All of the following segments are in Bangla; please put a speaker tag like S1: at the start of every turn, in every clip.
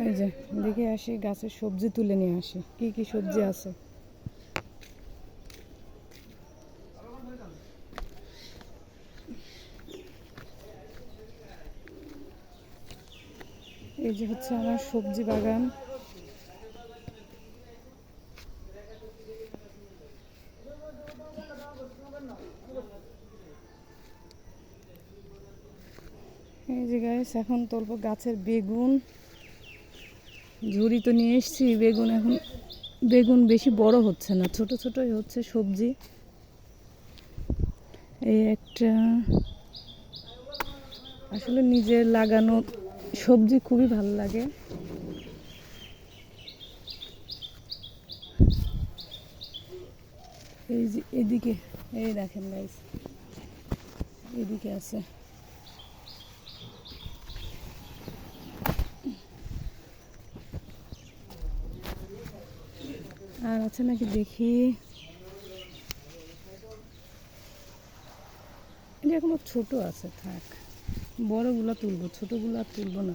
S1: এই যে দেখে আসি, গাছের সবজি তুলে নিয়ে আসি, কি কি সবজি আছে। এই যে হচ্ছে আমার সবজি বাগান। এই যে গাইস, এখন তুলবো গাছের বেগুন। ঝুড়ি তো নিয়ে এসছি বেগুন। এখন বেগুন বেশি বড় হচ্ছে না, ছোট ছোটই হচ্ছে সবজি। এই একটা, আসলে নিজের লাগানো সবজি খুবই ভালো লাগে। এই যে এদিকে, এই দেখেন গাইস, এদিকে আছে। আর আছে নাকি দেখি। এটা এখনো ছোট আছে, থাক, বড়গুলো তুলবো, ছোটগুলো আর তুলবো না।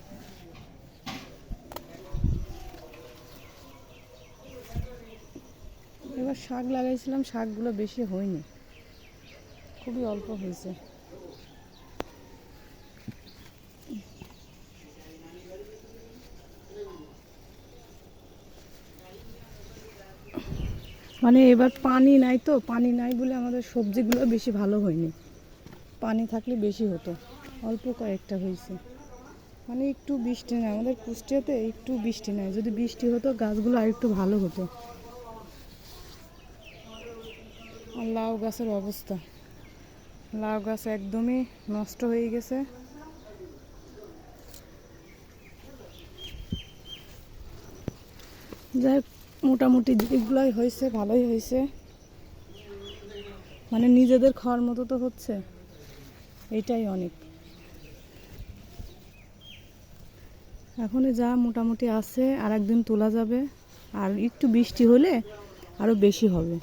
S1: এবার শাক লাগাইছিলাম, শাকগুলো বেশি হয়নি, খুবই অল্প হয়েছে। মানে এবার পানি নাই, তো পানি নাই বলে আমাদের সবজিগুলো বেশি ভালো হয়নি। পানি থাকলে বেশি হতো, অল্প কয়েকটা হয়েছে। মানে একটু বৃষ্টি নাই আমাদের কুষ্টিয়াতে, একটু বৃষ্টি নাই। যদি বৃষ্টি হতো গাছগুলো আর একটু ভালো হতো। আর লাউ গাছের অবস্থা, লাউ গাছ একদমই নষ্ট হয়ে গেছে। যাই, মোটামুটি যেগুলাই হয়েছে ভালোই হয়েছে, মানে নিজেদের খাওয়ার মতো তো হচ্ছে, এইটাই অনেক। এখন যা মোটামুটি আছে, আর একদিন তোলা যাবে। আর একটু বৃষ্টি হলে আরো বেশি হবে।